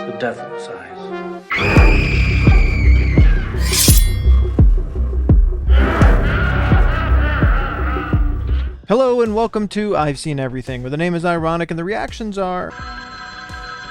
the devil size. Hello and welcome to I've Seen Everything, where the name is ironic and the reactions are...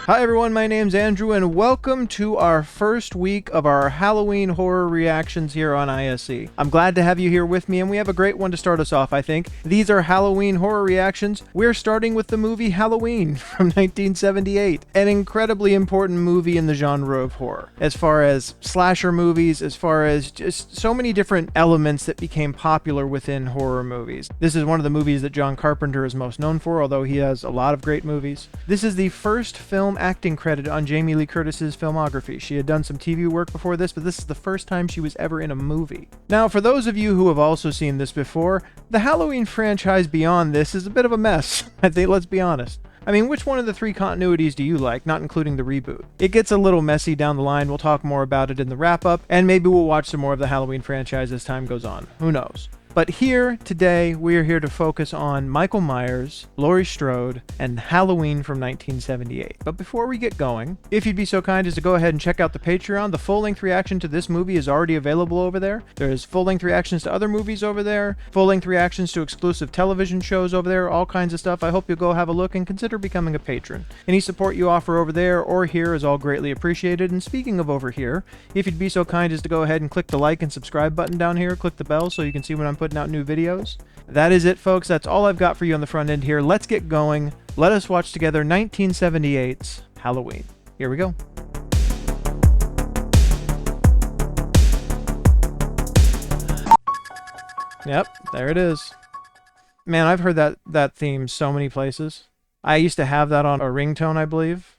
Hi everyone, my name's Andrew and welcome to our first week of our Halloween horror reactions here on ISE. I'm glad to have you here with me and we have a great one to start us off, I think. These are Halloween horror reactions. We're starting with the movie Halloween from 1978, an incredibly important movie in the genre of horror. As far as slasher movies, as far as just so many different elements that became popular within horror movies. This is one of the movies that John Carpenter is most known for, although he has a lot of great movies. This is the first film acting credit on Jamie Lee Curtis's filmography. She had done some TV work before this, but this is the first time she was ever in a movie. Now, for those of you who have also seen this before, the Halloween franchise beyond this is a bit of a mess. I think, let's be honest. I mean, which one of the three continuities do you like, not including the reboot? It gets a little messy down the line. We'll talk more about it in the wrap-up, and maybe we'll watch some more of the Halloween franchise as time goes on. Who knows? But here, today, we are here to focus on Michael Myers, Laurie Strode, and Halloween from 1978. But before we get going, if you'd be so kind as to go ahead and check out the Patreon, the full-length reaction to this movie is already available over there. There's full-length reactions to other movies over there, full-length reactions to exclusive television shows over there, all kinds of stuff. I hope you'll go have a look and consider becoming a patron. Any support you offer over there or here is all greatly appreciated. And speaking of over here, if you'd be so kind as to go ahead and click the like and subscribe button down here, click the bell so you can see when I'm putting out new videos. That is it, folks. That's all I've got for you on the front end here. Let's get going. Let us watch together 1978's Halloween. Here we go. Yep, there it is. Man, I've heard that theme so many places. I used to have that on a ringtone, I believe.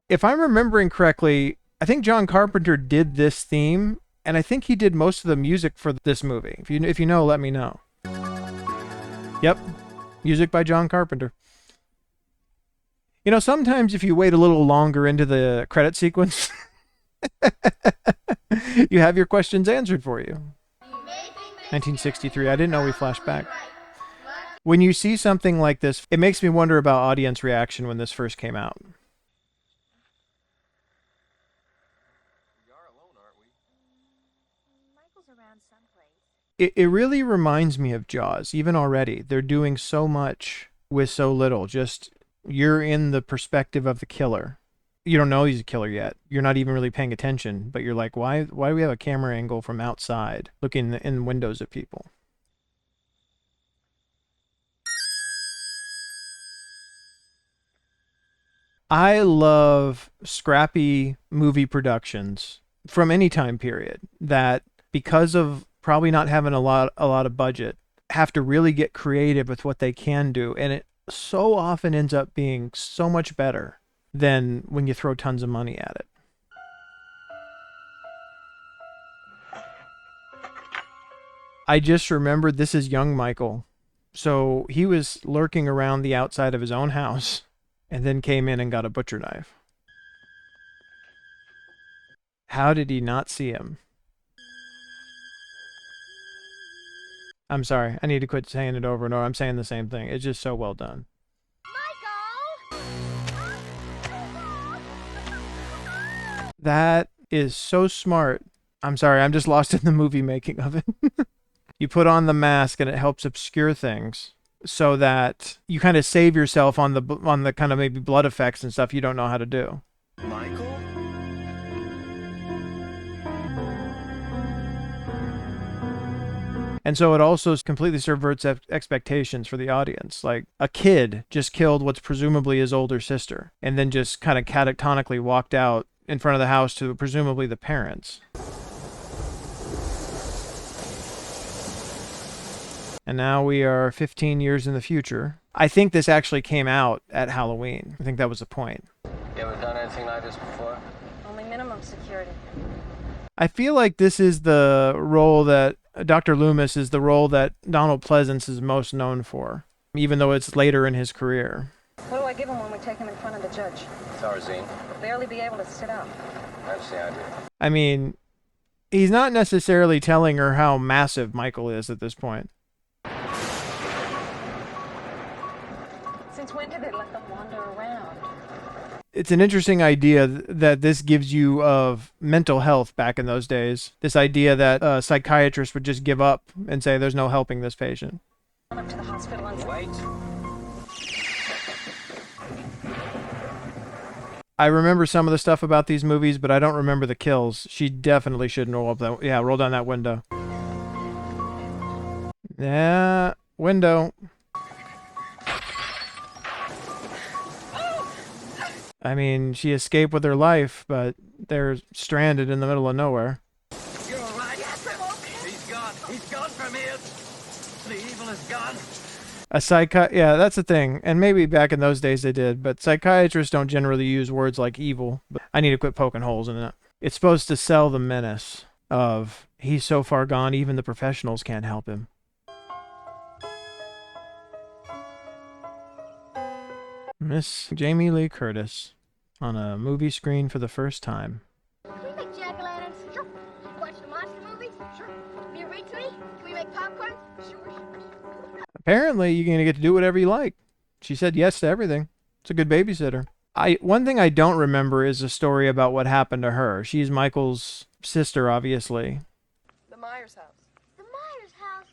If I'm remembering correctly, I think John Carpenter did this theme, and I think he did most of the music for this movie. If you know, let me know. Yep, music by John Carpenter. You know, sometimes if you wait a little longer into the credit sequence, you have your questions answered for you. 1963, I didn't know we flashed back. When you see something like this, it makes me wonder about audience reaction when this first came out. It really reminds me of Jaws, even already. They're doing so much with so little. Just, you're in the perspective of the killer. You don't know he's a killer yet. You're not even really paying attention, but you're like, why do we have a camera angle from outside looking in windows at people? I love scrappy movie productions from any time period that, because of probably not having a lot of budget, have to really get creative with what they can do, and it so often ends up being so much better than when you throw tons of money at it. I just remembered this is young Michael. So he was lurking around the outside of his own house and then came in and got a butcher knife. How did he not see him? I'm sorry, I need to quit saying it over and over. I'm saying the same thing. It's just so well done. Michael! That is so smart. I'm sorry, I'm just lost in the movie making of it. You put on the mask and it helps obscure things so that you kind of save yourself on the kind of maybe blood effects and stuff you don't know how to do. Michael? And so it also completely subverts expectations for the audience. Like, a kid just killed what's presumably his older sister and then just kind of catatonic walked out in front of the house to presumably the parents. And now we are 15 years in the future. I think this actually came out at Halloween. I think that was the point. You ever done anything like this before? Only minimum security. I feel like this is the role that Dr. Loomis is the role that Donald Pleasence is most known for, even though it's later in his career. What do I give him when we take him in front of the judge? Tarzine. He'll barely be able to sit up. That's the idea. I mean, he's not necessarily telling her how massive Michael is at this point. Since when did they let them wander around? It's an interesting idea that this gives you of mental health back in those days. This idea that a psychiatrist would just give up and say there's no helping this patient. Up to the hospital and Wait. I remember some of the stuff about these movies, but I don't remember the kills. She definitely shouldn't roll up that. Yeah, roll down that window. Yeah, window. I mean, she escaped with her life, but they're stranded in the middle of nowhere. You're all right? Yes, I'm okay. He's gone. He's gone from here. The evil is gone. Yeah, that's the thing. And maybe back in those days they did, but psychiatrists don't generally use words like evil. But I need to quit poking holes in it. It's supposed to sell the menace of he's so far gone, even the professionals can't help him. Miss Jamie Lee Curtis on a movie screen for the first time. Can we make jack-o'-lanterns? Sure. Watch the monster movies? Sure. Will you read to me? Can we make popcorn? Sure. Apparently, you're going to get to do whatever you like. She said yes to everything. It's a good babysitter. One thing I don't remember is a story about what happened to her. She's Michael's sister, obviously. The Myers house. The Myers house.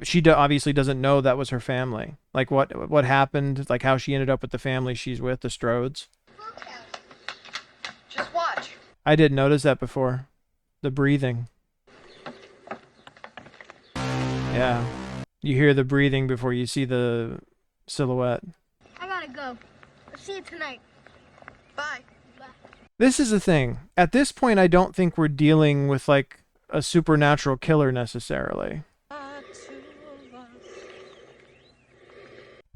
She obviously doesn't know that was her family. Like what happened, like how she ended up with the family she's with, the Strodes. Just watch. I didn't notice that before. The breathing. Yeah. You hear the breathing before you see the silhouette. I gotta go. I'll see you tonight. Bye. This is the thing. At this point, I don't think we're dealing with like a supernatural killer necessarily.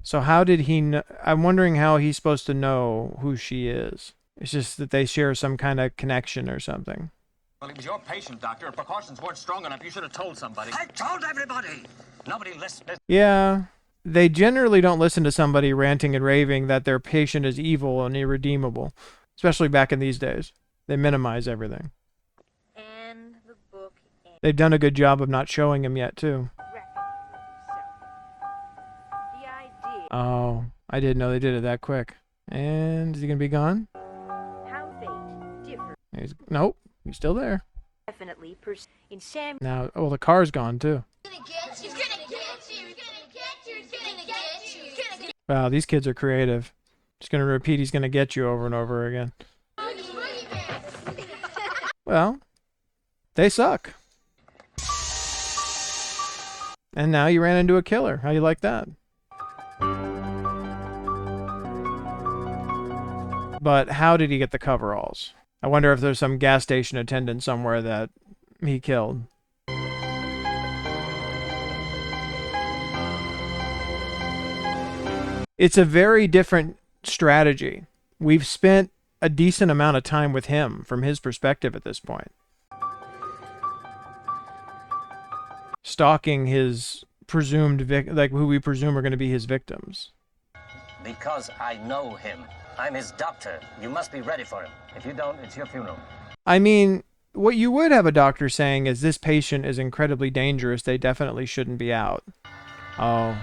So how did he know? I'm wondering how he's supposed to know who she is. It's just that they share some kind of connection or something. Well, he was your patient, Doctor. If precautions weren't strong enough, you should have told somebody. I told everybody. Nobody listened. Yeah. They generally don't listen to somebody ranting and raving that their patient is evil and irredeemable. Especially back in these days. They minimize everything. And the book ends. They've done a good job of not showing him yet, too. The idea. Oh, I didn't know they did it that quick. And is he going to be gone? How fate differs. Nope, he's still there. Definitely in Sam. Now, oh, the car's gone, too. He's gonna get you. He's gonna get you. He's gonna get you. He's gonna get you. He's gonna get Wow, these kids are creative. Just going to repeat he's going to get you over and over again. Well, they suck. And now you ran into a killer. How you like that? But how did he get the coveralls? I wonder if there's some gas station attendant somewhere that he killed. It's a very different strategy. We've spent a decent amount of time with him from his perspective at this point. Stalking his presumed who we presume are going to be his victims. Because I know him. I'm his doctor. You must be ready for him. If you don't, it's your funeral. I mean, what you would have a doctor saying is this patient is incredibly dangerous. They definitely shouldn't be out. Oh.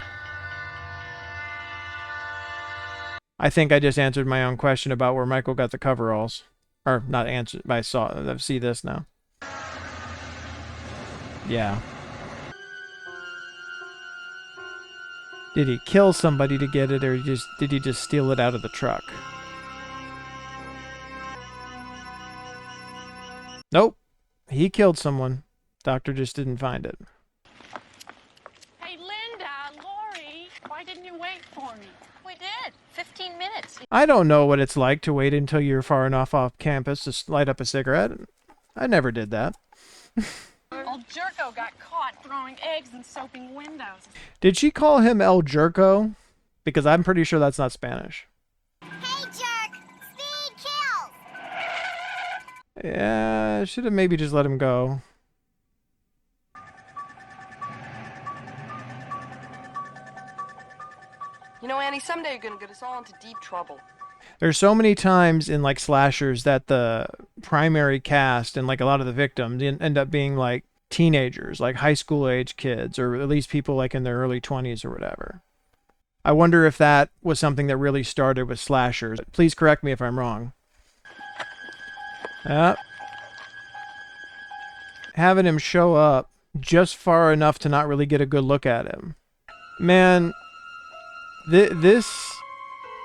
I think I just answered my own question about where Michael got the coveralls. Or not answered, but I see this now. Yeah. Did he kill somebody to get it, or did he just steal it out of the truck? Nope. He killed someone. Doctor just didn't find it. Hey, Linda, Lori, why didn't you wait for me? We did. 15 minutes. I don't know what it's like to wait until you're far enough off campus to light up a cigarette. I never did that. Old Jerko got caught throwing eggs and soaping windows. Did she call him El Jerko? Because I'm pretty sure that's not Spanish. Hey, jerk! Speed kills! Yeah, should have maybe just let him go. You know, Annie, someday you're gonna get us all into deep trouble. There's so many times in like slashers that the primary cast and like a lot of the victims end up being like teenagers, like high school age kids, or at least people like in their early 20s or whatever. I wonder if that was something that really started with slashers. Please correct me if I'm wrong. Having him show up just far enough to not really get a good look at him. Man, this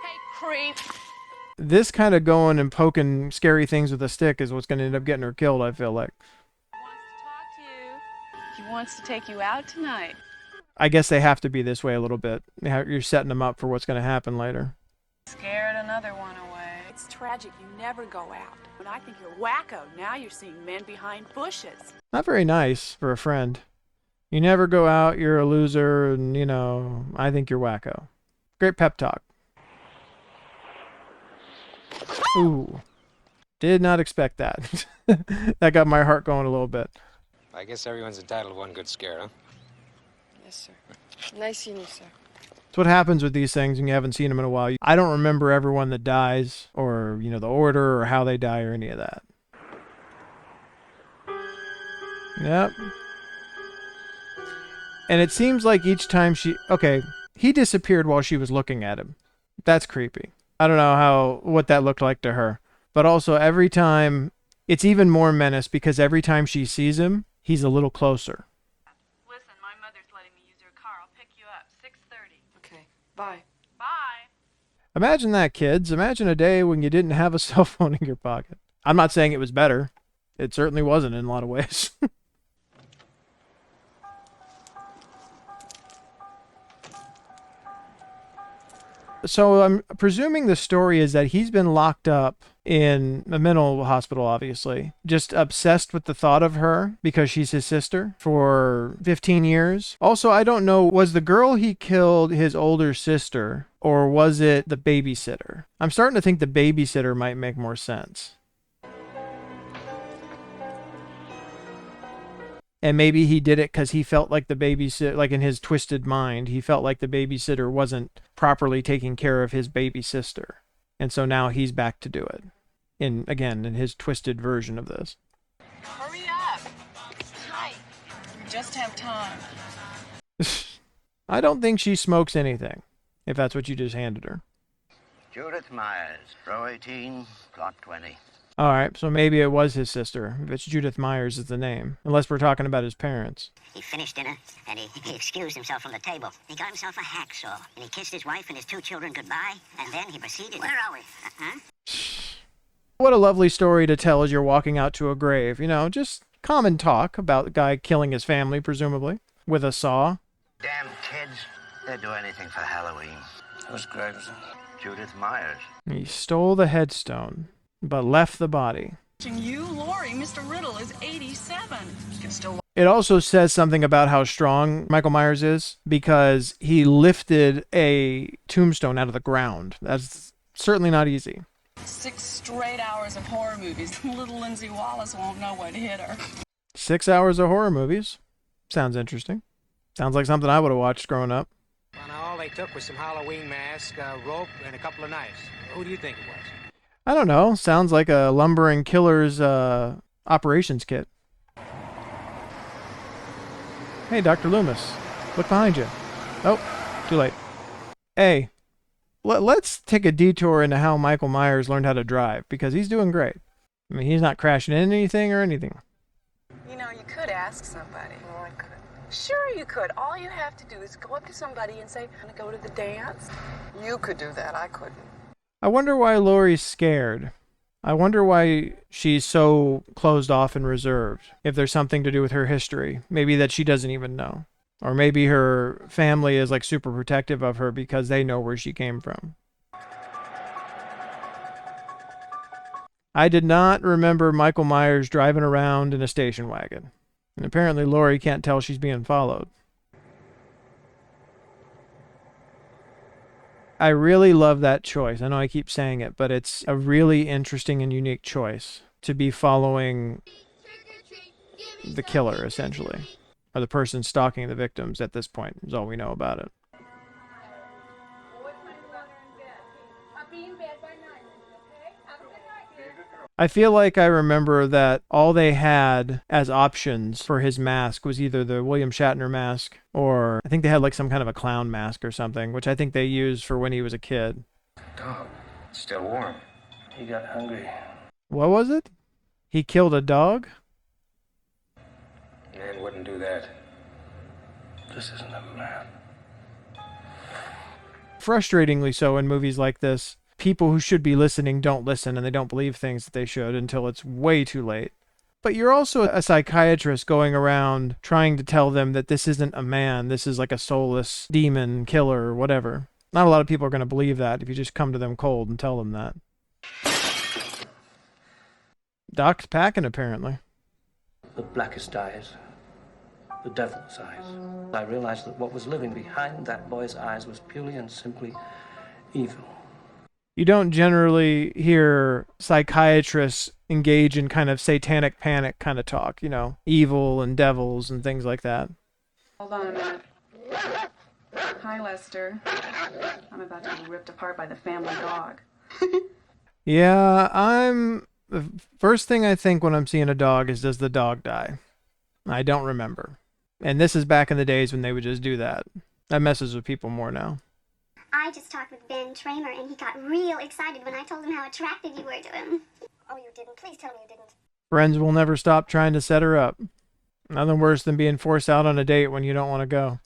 Hey, creep. this kind of going and poking scary things with a stick is what's going to end up getting her killed, I feel like. Wants to talk to you. He wants to take you out tonight. I guess they have to be this way a little bit. You're setting them up for what's going to happen later. Scared another one away. It's tragic. You never go out. When I think you're wacko, now you're seeing men behind bushes. Not very nice for a friend. You never go out, you're a loser, and, you know, I think you're wacko. Great pep talk. Ooh. Did not expect that. That got my heart going a little bit. I guess everyone's entitled to one good scare, huh? Yes, sir. Nice seeing you, sir. It's what happens with these things when you haven't seen them in a while. I don't remember everyone that dies, or, you know, the order, or how they die, or any of that. Yep. And it seems like each time okay, he disappeared while she was looking at him. That's creepy. I don't know what that looked like to her. But also, every time, it's even more menace because every time she sees him, he's a little closer. Listen, my mother's letting me use her car. I'll pick you up. 6:30. Okay, bye. Bye. Imagine that, kids. Imagine a day when you didn't have a cell phone in your pocket. I'm not saying it was better. It certainly wasn't in a lot of ways. So I'm presuming the story is that he's been locked up in a mental hospital, obviously, just obsessed with the thought of her because she's his sister for 15 years. Also, I don't know, was the girl he killed his older sister or was it the babysitter? I'm starting to think the babysitter might make more sense. And maybe he did it because he felt like the babysitter, like in his twisted mind, he felt like the babysitter wasn't properly taking care of his baby sister. And so now he's back to do it. Again, in his twisted version of this. Hurry up. Hi. We just have time. I don't think she smokes anything, if that's what you just handed her. Judith Myers, row 18, plot 20. All right, so maybe it was his sister, if it's Judith Myers is the name, unless we're talking about his parents. He finished dinner, and he excused himself from the table. He got himself a hacksaw, and he kissed his wife and his 2 children goodbye, and then he proceeded... Where are we? What a lovely story to tell as you're walking out to a grave. You know, just common talk about the guy killing his family, presumably, with a saw. Damn kids. They'd do anything for Halloween. Whose grave is it? Judith Myers. He stole the headstone, but left the body. You, Lori, Mr. Riddle is 87. You can still... It also says something about how strong Michael Myers is because he lifted a tombstone out of the ground. That's certainly not easy. 6 straight hours of horror movies. Little Lindsay Wallace won't know what hit her. 6 hours of horror movies. Sounds interesting. Sounds like something I would have watched growing up. Well, now all they took was some Halloween mask, rope, and a couple of knives. Who do you think it was? I don't know. Sounds like a lumbering killer's operations kit. Hey, Dr. Loomis. Look behind you. Oh, too late. Hey, let's take a detour into how Michael Myers learned how to drive, because he's doing great. I mean, he's not crashing into anything or anything. You know, you could ask somebody. Oh, I could. Sure you could. All you have to do is go up to somebody and say, "Want to go to the dance?" You could do that. I couldn't. I wonder why Laurie's scared. I wonder why she's so closed off and reserved. If there's something to do with her history. Maybe that she doesn't even know. Or maybe her family is like super protective of her because they know where she came from. I did not remember Michael Myers driving around in a station wagon. And apparently Laurie can't tell she's being followed. I really love that choice. I know I keep saying it, but it's a really interesting and unique choice to be following the killer, essentially. Or the person stalking the victims at this point, is all we know about it. I feel like I remember that all they had as options for his mask was either the William Shatner mask, or I think they had like some kind of a clown mask or something, which I think they used for when he was a kid. Dog, it's still warm. He got hungry. What was it? He killed a dog? Man wouldn't do that. This isn't a man. Frustratingly so in movies like this, people who should be listening don't listen, and they don't believe things that they should until it's way too late. But you're also a psychiatrist going around trying to tell them that this isn't a man, this is like a soulless demon killer or whatever. Not a lot of people are going to believe that if you just come to them cold and tell them that. Doc's packing, apparently. The blackest eyes. The devil's eyes. I realized that what was living behind that boy's eyes was purely and simply evil. You don't generally hear psychiatrists engage in kind of satanic panic kind of talk, you know, evil and devils and things like that. Hold on a minute. Hi, Lester. I'm about to be ripped apart by the family dog. Yeah, the first thing I think when I'm seeing a dog is, does the dog die? I don't remember. And this is back in the days when they would just do that. That messes with people more now. I just talked with Ben Tramer, and he got real excited when I told him how attracted you were to him. Oh, you didn't? Please tell me you didn't. Friends will never stop trying to set her up. Nothing worse than being forced out on a date when you don't want to go.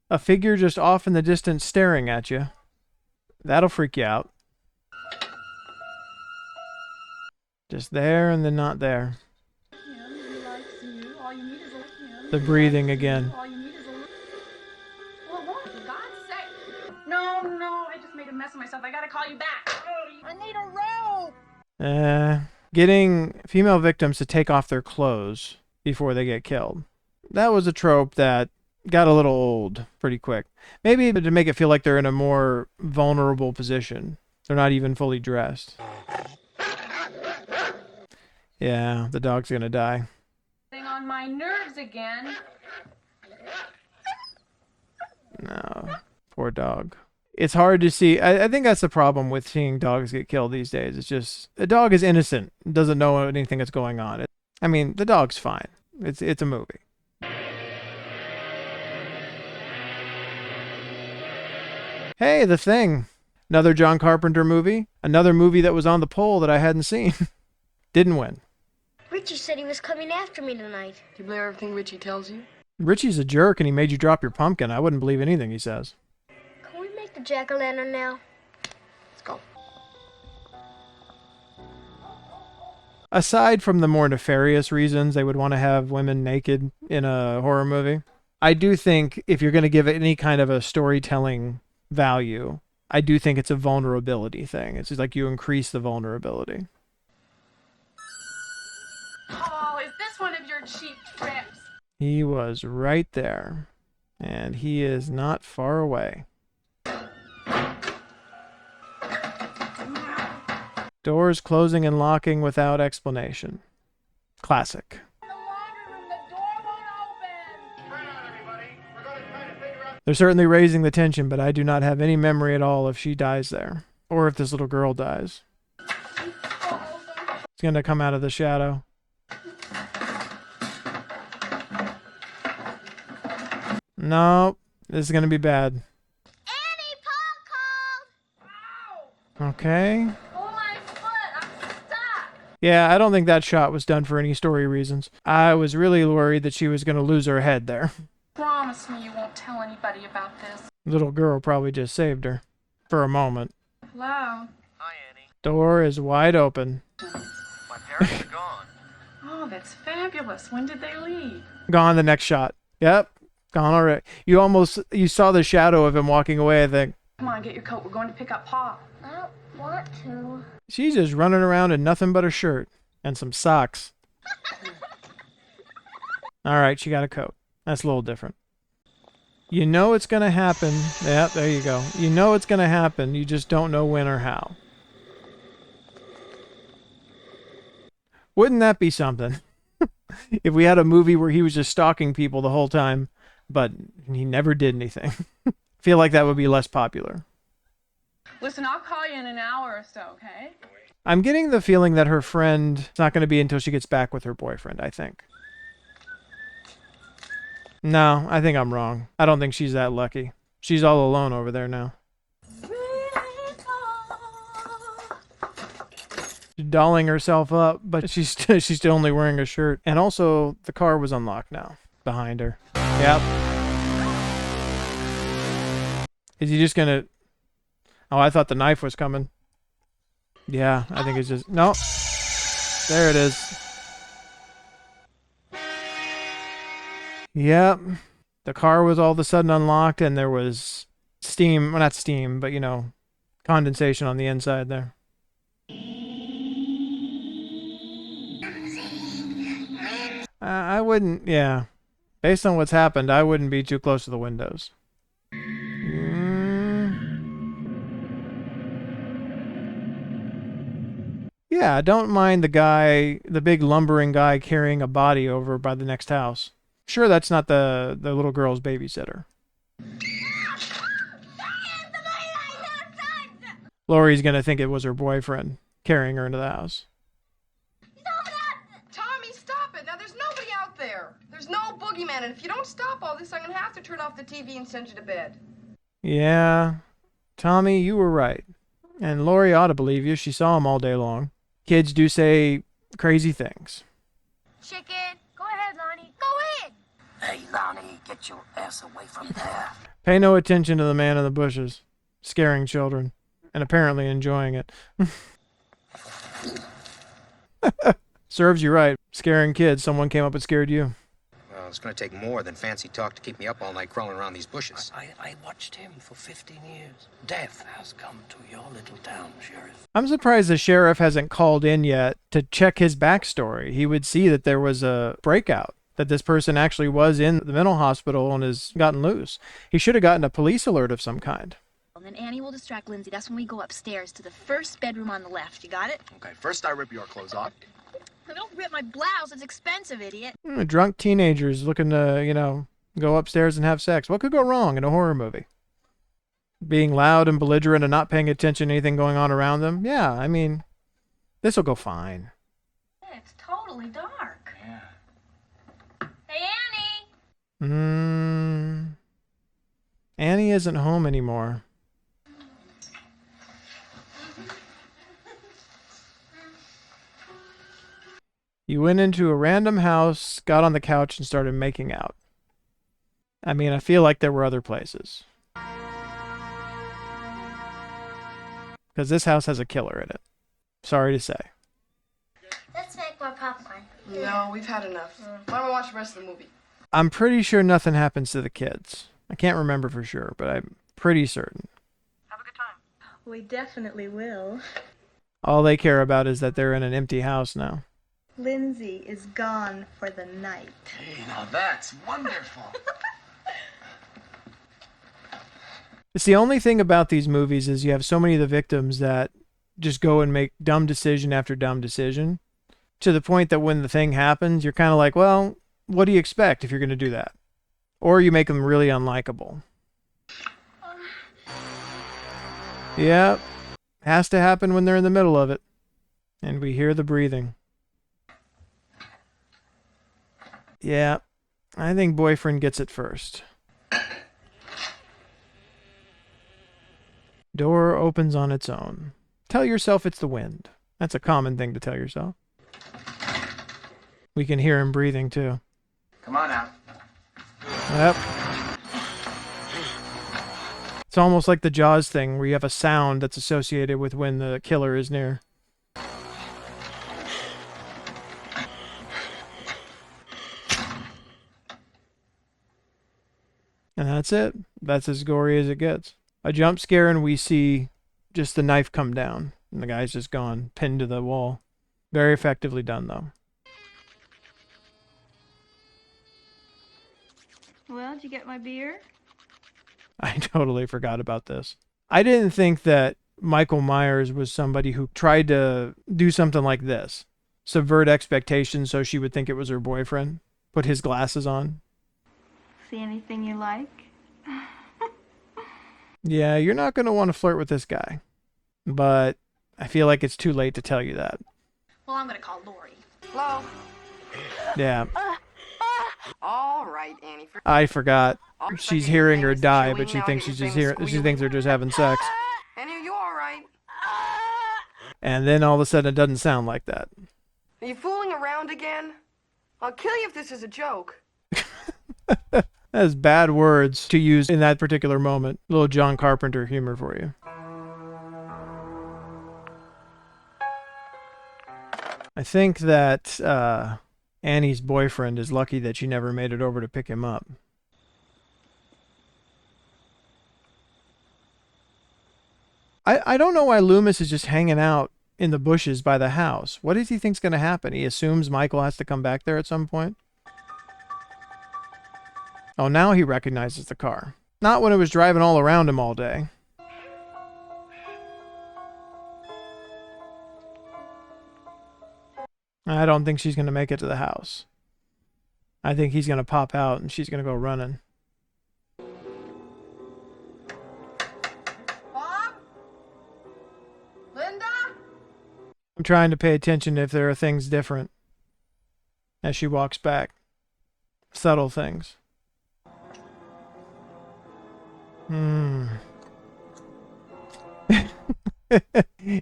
A figure just off in the distance staring at you. That'll freak you out. Just there and then not there. The breathing again. No, I just made a mess of myself. I gotta call you back. I need a rope. Getting female victims to take off their clothes before they get killed. That was a trope that got a little old pretty quick. Maybe to make it feel like they're in a more vulnerable position. They're not even fully dressed. Yeah, the dog's gonna die. On my nerves again. No, poor dog. It's hard to see. I think that's the problem with seeing dogs get killed these days. It's just, a dog is innocent, doesn't know anything that's going on. I mean, the dog's fine. It's a movie. Hey, The Thing. Another John Carpenter movie. Another movie that was on the poll that I hadn't seen. Didn't win. Richie said he was coming after me tonight. Do you believe everything Richie tells you? Richie's a jerk and he made you drop your pumpkin. I wouldn't believe anything he says. Can we make the jack-o'-lantern now? Let's go. Aside from the more nefarious reasons they would want to have women naked in a horror movie, I do think if you're going to give it any kind of a storytelling value, I do think it's a vulnerability thing. It's just like you increase the vulnerability. Oh, is this one of your cheap trips? He was right there, and he is not far away. Doors closing and locking without explanation. Classic. They're certainly raising the tension, but I do not have any memory at all if she dies there, or if this little girl dies. It's going to come out of the shadow. No, this is going to be bad. Annie, Paul called! Okay. Oh, my foot! I'm stuck! Yeah, I don't think that shot was done for any story reasons. I was really worried that she was going to lose her head there. Promise me you won't tell anybody about this. Little girl probably just saved her. For a moment. Hello? Hi, Annie. Door is wide open. My parents are gone. Oh, that's fabulous. When did they leave? Gone the next shot. Yep. Gone already. You saw the shadow of him walking away, I think. Come on, get your coat. We're going to pick up Pa. I don't want to. She's just running around in nothing but a shirt. And some socks. Alright, she got a coat. That's a little different. You know it's going to happen. Yeah, there you go. You know it's going to happen. You just don't know when or how. Wouldn't that be something? If we had a movie where he was just stalking people the whole time, but he never did anything. feel like that would be less popular. Listen, I'll call you in an hour or so, okay? I'm getting the feeling that her friend is not going to be until she gets back with her boyfriend, I think. No, I think I'm wrong. I don't think she's that lucky. She's all alone over there now. She's dolling herself up, but she's still only wearing a shirt. And also, the car was unlocked now, behind her. Yep. Is he just gonna... Oh, I thought the knife was coming. Yeah, I think it's just... No. There it is. Yep. The car was all of a sudden unlocked, and there was steam... Well, not steam, but, you know, condensation on the inside there. I wouldn't... Yeah. Based on what's happened, I wouldn't be too close to the windows. Yeah, I don't mind the guy, the big lumbering guy carrying a body over by the next house. Sure, that's not the little girl's babysitter. Lori's gonna think it was her boyfriend carrying her into the house. Tommy, stop it. Now, there's nobody out there. There's no boogeyman, and if you don't stop all this, I'm going to have to turn off the TV and send you to bed. Yeah, Tommy, you were right. And Lori ought to believe you. She saw him all day long. Kids do say crazy things. Chicken. Go ahead, Lonnie. Go ahead. Hey, Lonnie, get your ass away from there. Pay no attention to the man in the bushes, scaring children, and apparently enjoying it. Serves you right. Scaring kids. Someone came up and scared you. Well, it's going to take more than fancy talk to keep me up all night crawling around these bushes. I watched him for 15 years. Death has come to your little town, Sheriff. I'm surprised the sheriff hasn't called in yet to check his backstory. He would see that there was a breakout, that this person actually was in the mental hospital and has gotten loose. He should have gotten a police alert of some kind. And then Annie will distract Lindsay. That's when we go upstairs to the first bedroom on the left. You got it? Okay, first I rip your clothes off. Don't rip my blouse. It's expensive, idiot. Drunk teenagers looking to, you know, go upstairs and have sex. What could go wrong in a horror movie? Being loud and belligerent and not paying attention to anything going on around them? Yeah, I mean, this will go fine. It's totally dark. Yeah. Hey, Annie. Annie isn't home anymore. You went into a random house, got on the couch, and started making out. I mean, I feel like there were other places. Because this house has a killer in it. Sorry to say. Let's make more popcorn. No, we've had enough. Why don't we watch the rest of the movie? I'm pretty sure nothing happens to the kids. I can't remember for sure, but I'm pretty certain. Have a good time. We definitely will. All they care about is that they're in an empty house now. Lindsay is gone for the night. Hey, now that's wonderful. It's the only thing about these movies is you have so many of the victims that just go and make dumb decision after dumb decision, to the point that when the thing happens, you're kind of like, well, what do you expect if you're going to do that? Or you make them really unlikable. Yep. Has to happen when they're in the middle of it. And we hear the breathing. Yeah, I think boyfriend gets it first. Door opens on its own. Tell yourself it's the wind. That's a common thing to tell yourself. We can hear him breathing too. Come on out. Yep. It's almost like the Jaws thing where you have a sound that's associated with when the killer is near. And that's it. That's as gory as it gets. A jump scare and we see just the knife come down. And the guy's just gone, pinned to the wall. Very effectively done, though. Well, did you get my beer? I totally forgot about this. I didn't think that Michael Myers was somebody who tried to do something like this. Subvert expectations so she would think it was her boyfriend. Put his glasses on. See anything you like? Yeah, you're not going to want to flirt with this guy. But I feel like it's too late to tell you that. Well, I'm gonna call Lori. Hello? Yeah. All right, Annie. I forgot. She's hearing her die, but she thinks she's just she thinks they're just having sex. Annie, are you all right? And then all of a sudden it doesn't sound like that. Are you fooling around again? I'll kill you if this is a joke. That's bad words to use in that particular moment. A little John Carpenter humor for you. I think that Annie's boyfriend is lucky that she never made it over to pick him up. I don't know why Loomis is just hanging out in the bushes by the house. What does he think's going to happen? He assumes Michael has to come back there at some point? Oh, now he recognizes the car. Not when it was driving all around him all day. I don't think she's going to make it to the house. I think he's going to pop out and she's going to go running. Bob? Linda? I'm trying to pay attention if there are things different as she walks back. Subtle things.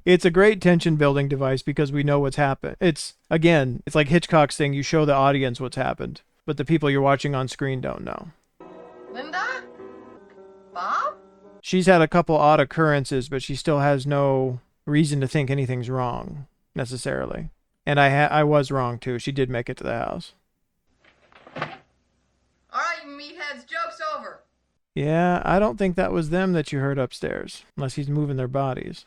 It's a great tension building device because we know what's happened. It's like Hitchcock's thing. You show the audience what's happened, but the people you're watching on screen don't know. Linda? Bob? She's had a couple odd occurrences, but she still has no reason to think anything's wrong, necessarily. And I was wrong, too. She did make it to the house. All right, you meatheads, joke's over. Yeah, I don't think that was them that you heard upstairs, unless he's moving their bodies.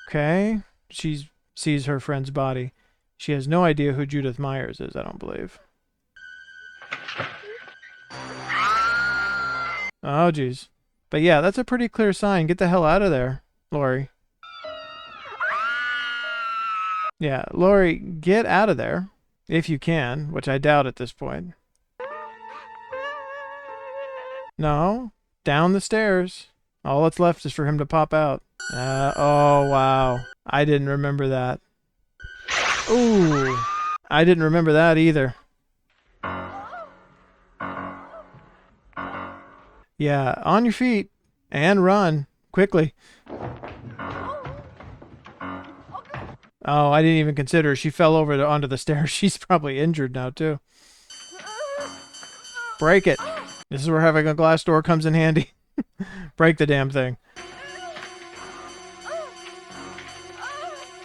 Okay, she sees her friend's body. She has no idea who Judith Myers is, I don't believe. Oh, jeez. But yeah, that's a pretty clear sign. Get the hell out of there, Lori. Yeah, Lori, get out of there, if you can, which I doubt at this point. No, down the stairs. All that's left is for him to pop out. Oh, wow. I didn't remember that. Ooh, I didn't remember that either. Yeah, on your feet and run quickly. Oh, I didn't even consider. She fell over onto the stairs. She's probably injured now, too. Break it. This is where having a glass door comes in handy. Break the damn thing.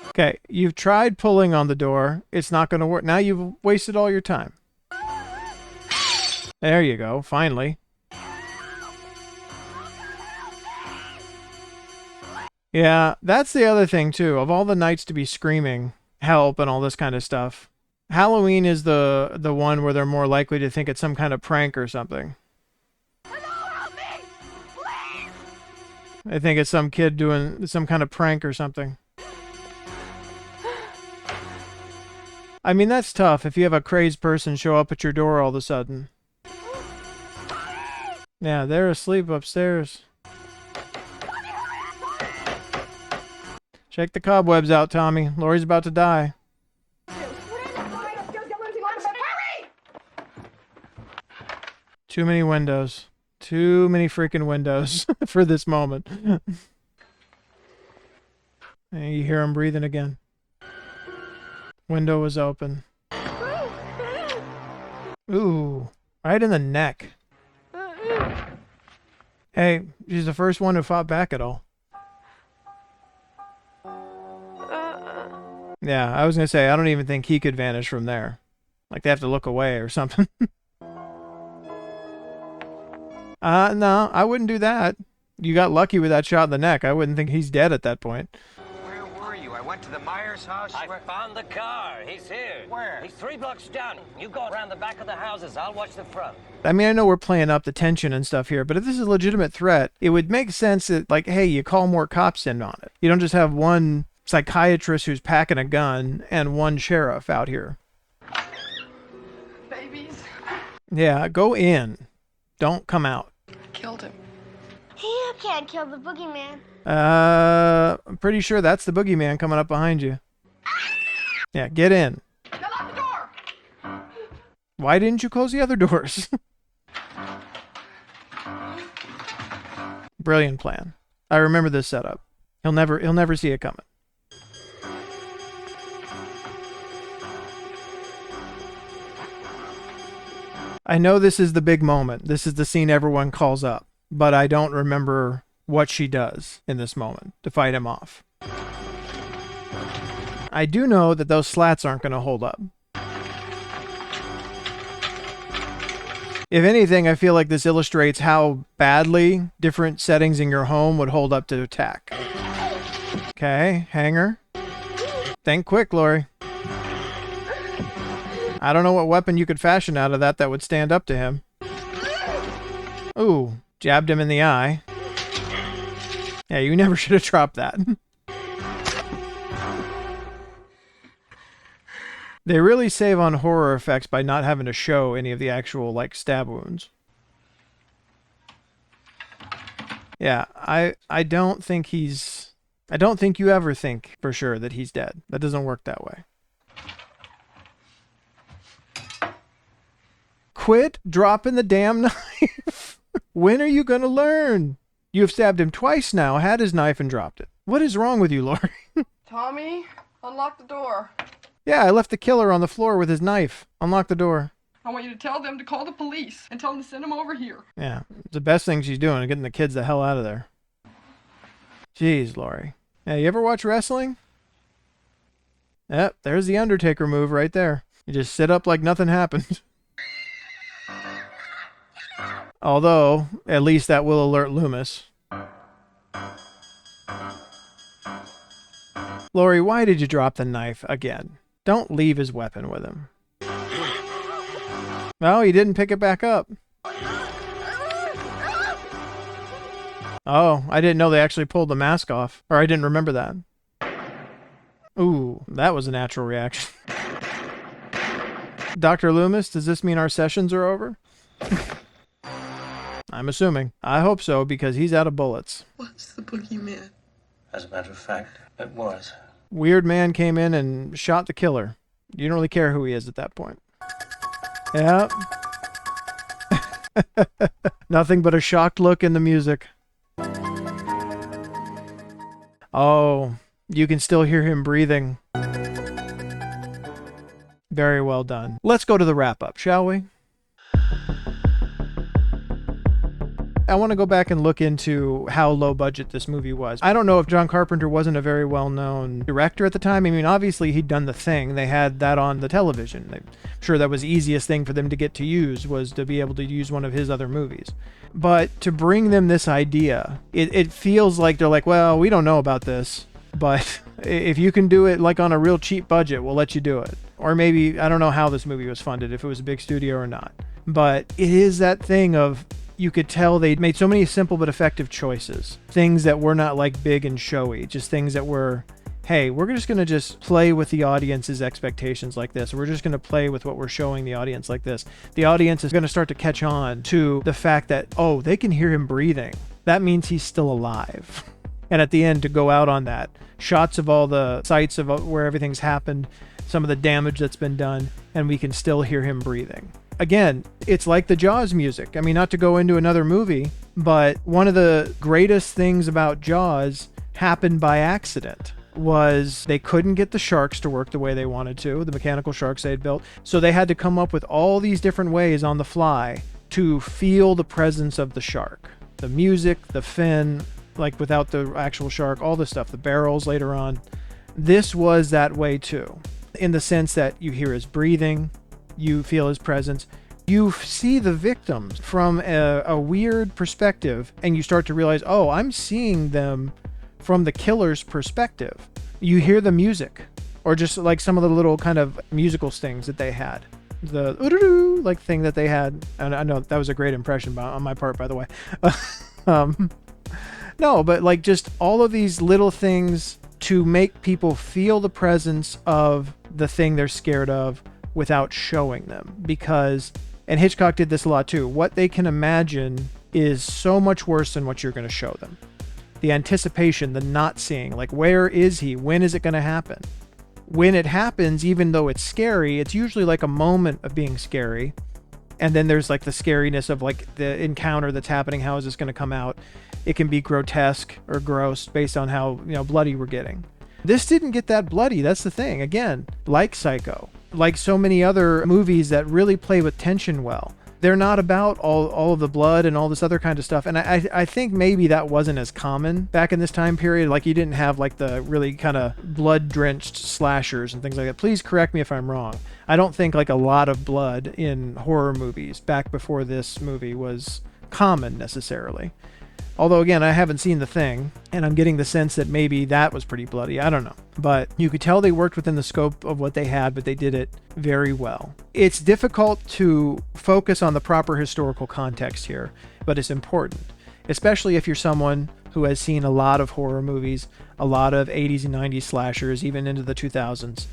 Okay, you've tried pulling on the door. It's not going to work. Now you've wasted all your time. There you go, finally. Yeah, that's the other thing, too. Of all the nights to be screaming help and all this kind of stuff, Halloween is the one where they're more likely to think it's some kind of prank or something. I think it's some kid doing some kind of prank or something. I mean, that's tough if you have a crazed person show up at your door all of a sudden. Yeah, they're asleep upstairs. Shake the cobwebs out, Tommy. Lori's about to die. Too many windows. Too many freaking windows for this moment. And you hear him breathing again. Window was open. Ooh, right in the neck. Hey, she's the first one who fought back at all. Yeah, I was going to say, I don't even think he could vanish from there. Like, they have to look away or something. No, I wouldn't do that. You got lucky with that shot in the neck. I wouldn't think he's dead at that point. Where were you? I went to the Myers house. I found the car. He's here. Where? He's 3 blocks down. You go around the back of the houses. I'll watch the front. I mean, I know we're playing up the tension and stuff here, but if this is a legitimate threat, it would make sense that, like, hey, you call more cops in on it. You don't just have one psychiatrist who's packing a gun and one sheriff out here. Yeah, go in. Don't come out. Killed him. You can't kill the boogeyman. I'm pretty sure that's the boogeyman coming up behind you. Yeah, get in. Now lock the door! Why didn't you close the other doors? Brilliant plan. I remember this setup. He'll never see it coming. I know this is the big moment. This is the scene everyone calls up, but I don't remember what she does in this moment to fight him off. I do know that those slats aren't going to hold up. If anything, I feel like this illustrates how badly different settings in your home would hold up to attack. Okay, hanger. Think quick, Lori. I don't know what weapon you could fashion out of that would stand up to him. Ooh, jabbed him in the eye. Yeah, you never should have dropped that. They really save on horror effects by not having to show any of the actual, like, stab wounds. Yeah, I don't think you ever think for sure that he's dead. That doesn't work that way. Quit dropping the damn knife. When are you going to learn? You have stabbed him twice now, had his knife and dropped it. What is wrong with you, Lori? Tommy, unlock the door. Yeah, I left the killer on the floor with his knife. Unlock the door. I want you to tell them to call the police and tell them to send him over here. Yeah, it's the best thing she's doing, getting the kids the hell out of there. Jeez, Lori. Yeah, you ever watch wrestling? Yep, there's the Undertaker move right there. You just sit up like nothing happened. Although, at least that will alert Loomis. Lori, why did you drop the knife again? Don't leave his weapon with him. No, he didn't pick it back up. Oh, I didn't know they actually pulled the mask off. Or I didn't remember that. Ooh, that was a natural reaction. Dr. Loomis, does this mean our sessions are over? I'm assuming. I hope so, because he's out of bullets. What's the boogeyman? As a matter of fact, it was. Weird man came in and shot the killer. You don't really care who he is at that point. Yep. Nothing but a shocked look in the music. Oh, you can still hear him breathing. Very well done. Let's go to the wrap-up, shall we? I want to go back and look into how low budget this movie was. I don't know if John Carpenter wasn't a very well-known director at the time. I mean, obviously he'd done The Thing. They had that on the television. I'm sure that was the easiest thing for them to get to use, was to be able to use one of his other movies. But to bring them this idea, it feels like they're like, well, we don't know about this, but if you can do it like on a real cheap budget, we'll let you do it. Or maybe, I don't know how this movie was funded, if it was a big studio or not. But it is that thing of, you could tell they made so many simple but effective choices. Things that were not like big and showy, just things that were, hey, we're just going to just play with the audience's expectations like this. We're just going to play with what we're showing the audience like this. The audience is going to start to catch on to the fact that, oh, they can hear him breathing. That means he's still alive. And at the end, to go out on that, shots of all the sites of where everything's happened, some of the damage that's been done, and we can still hear him breathing. Again, it's like the Jaws music. I mean, not to go into another movie, but one of the greatest things about Jaws happened by accident. Was they couldn't get the sharks to work the way they wanted to, the mechanical sharks they had built, so they had to come up with all these different ways on the fly to feel the presence of the shark. The music, the fin, like without the actual shark, all this stuff, the barrels later on. This was that way too, in the sense that you hear his breathing, you feel his presence, you see the victims from a weird perspective, and you start to realize, oh, I'm seeing them from the killer's perspective. You hear the music, or just like some of the little kind of musical stings that they had. The oo-doo-doo like thing that they had. And I know that was a great impression on my part, by the way. No, but like just all of these little things to make people feel the presence of the thing they're scared of without showing them. Because And Hitchcock did this a lot too. What they can imagine is so much worse than what you're going to show them. The anticipation, the not seeing, like where is he? When is it going to happen? When it happens, even though it's scary, it's usually like a moment of being scary. And then there's like the scariness of like the encounter that's happening. How is this going to come out? It can be grotesque or gross based on how, bloody we're getting. This didn't get that bloody. That's the thing. Again, like Psycho, like so many other movies that really play with tension well. They're not about all of the blood and all this other kind of stuff. And I think maybe that wasn't as common back in this time period. Like you didn't have like the really kind of blood-drenched slashers and things like that. Please correct me if I'm wrong. I don't think like a lot of blood in horror movies back before this movie was common necessarily. Although, again, I haven't seen The Thing, and I'm getting the sense that maybe that was pretty bloody. I don't know. But you could tell they worked within the scope of what they had, but they did it very well. It's difficult to focus on the proper historical context here, but it's important, especially if you're someone who has seen a lot of horror movies, a lot of 80s and 90s slashers, even into the 2000s,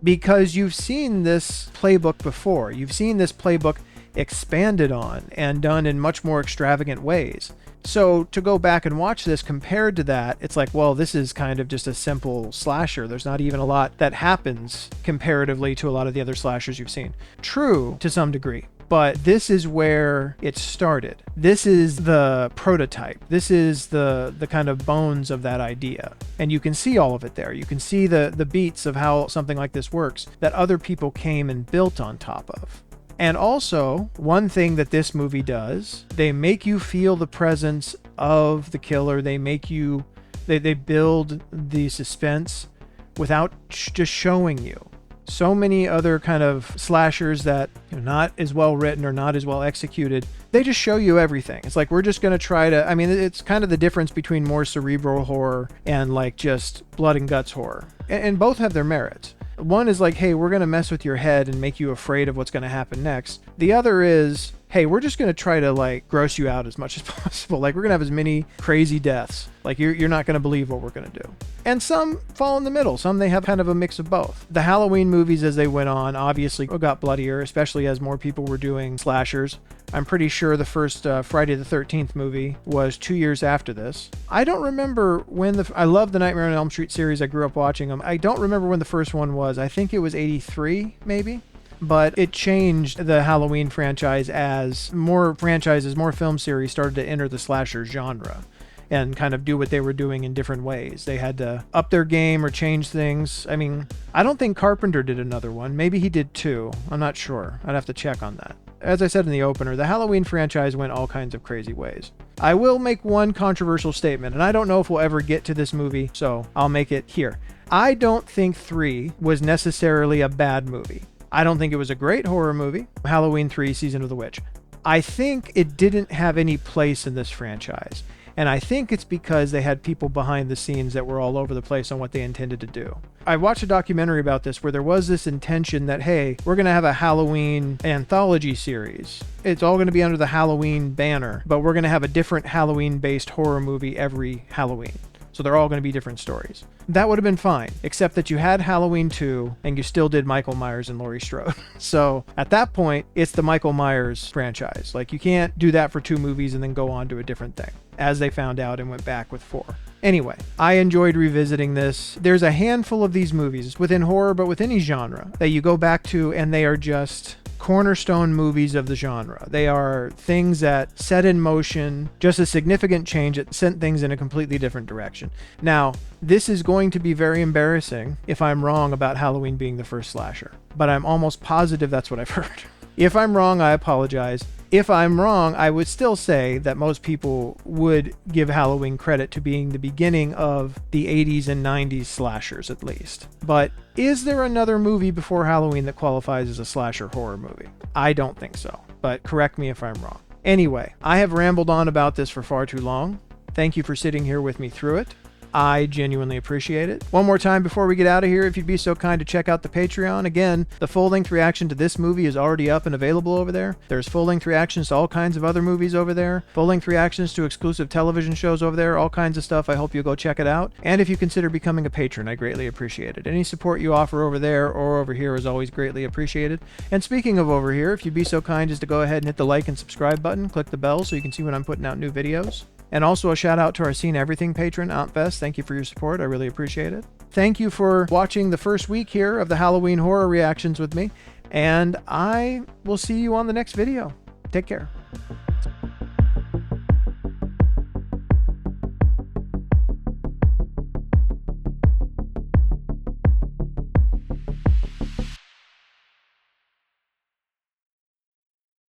because you've seen this playbook before. You've seen this playbook expanded on and done in much more extravagant ways. So to go back and watch this compared to that, it's like, well, this is kind of just a simple slasher. There's not even a lot that happens comparatively to a lot of the other slashers you've seen. True to some degree, but this is where it started. This is the prototype. This is the kind of bones of that idea. And you can see all of it there. You can see the beats of how something like this works that other people came and built on top of. And also, one thing that this movie does, they make you feel the presence of the killer. They make you, they build the suspense without just showing you. So many other kind of slashers that are not as well written or not as well executed, they just show you everything. It's like, we're just going to try to, it's kind of the difference between more cerebral horror and like just blood and guts horror. And both have their merits. One is like, hey, we're going to mess with your head and make you afraid of what's going to happen next. The other is, hey, we're just going to try to like gross you out as much as possible. Like we're going to have as many crazy deaths. Like you're not going to believe what we're going to do. And some fall in the middle. Some they have kind of a mix of both. The Halloween movies as they went on obviously got bloodier, especially as more people were doing slashers. I'm pretty sure the first Friday the 13th movie was 2 years after this. I don't remember when I love the Nightmare on Elm Street series. I grew up watching them. I don't remember when the first one was. I think it was 83 maybe. But it changed the Halloween franchise as more franchises, more film series started to enter the slasher genre and kind of do what they were doing in different ways. They had to up their game or change things. I don't think Carpenter did another one. Maybe he did too. I'm not sure. I'd have to check on that. As I said in the opener, the Halloween franchise went all kinds of crazy ways. I will make one controversial statement, and I don't know if we'll ever get to this movie, so I'll make it here. I don't think 3 was necessarily a bad movie. I don't think it was a great horror movie, Halloween 3, Season of the Witch. I think it didn't have any place in this franchise. And I think it's because they had people behind the scenes that were all over the place on what they intended to do. I watched a documentary about this where there was this intention that, hey, we're going to have a Halloween anthology series. It's all going to be under the Halloween banner, but we're going to have a different Halloween-based horror movie every Halloween. So they're all going to be different stories. That would have been fine, except that you had Halloween 2 and you still did Michael Myers and Laurie Strode. So at that point, it's the Michael Myers franchise. Like you can't do that for 2 movies and then go on to a different thing, as they found out and went back with 4. Anyway, I enjoyed revisiting this. There's a handful of these movies within horror, but with any genre, that you go back to and they are just cornerstone movies of the genre. They are things that set in motion just a significant change that sent things in a completely different direction. Now, this is going to be very embarrassing if I'm wrong about Halloween being the first slasher, but I'm almost positive that's what I've heard. If I'm wrong, I apologize. If I'm wrong, I would still say that most people would give Halloween credit to being the beginning of the 80s and 90s slashers, at least. But is there another movie before Halloween that qualifies as a slasher horror movie? I don't think so, but correct me if I'm wrong. Anyway, I have rambled on about this for far too long. Thank you for sitting here with me through it. I genuinely appreciate it. One more time before we get out of here, if you'd be so kind to check out the Patreon. Again, the full-length reaction to this movie is already up and available over there. There's full-length reactions to all kinds of other movies over there, full-length reactions to exclusive television shows over there, all kinds of stuff. I hope you'll go check it out. And if you consider becoming a patron, I greatly appreciate it. Any support you offer over there or over here is always greatly appreciated. And speaking of over here, if you'd be so kind as to go ahead and hit the like and subscribe button, click the bell so you can see when I'm putting out new videos. And also a shout out to our Seen Everything patron, Auntfest. Thank you for your support. I really appreciate it. Thank you for watching the first week here of the Halloween horror reactions with me. And I will see you on the next video. Take care.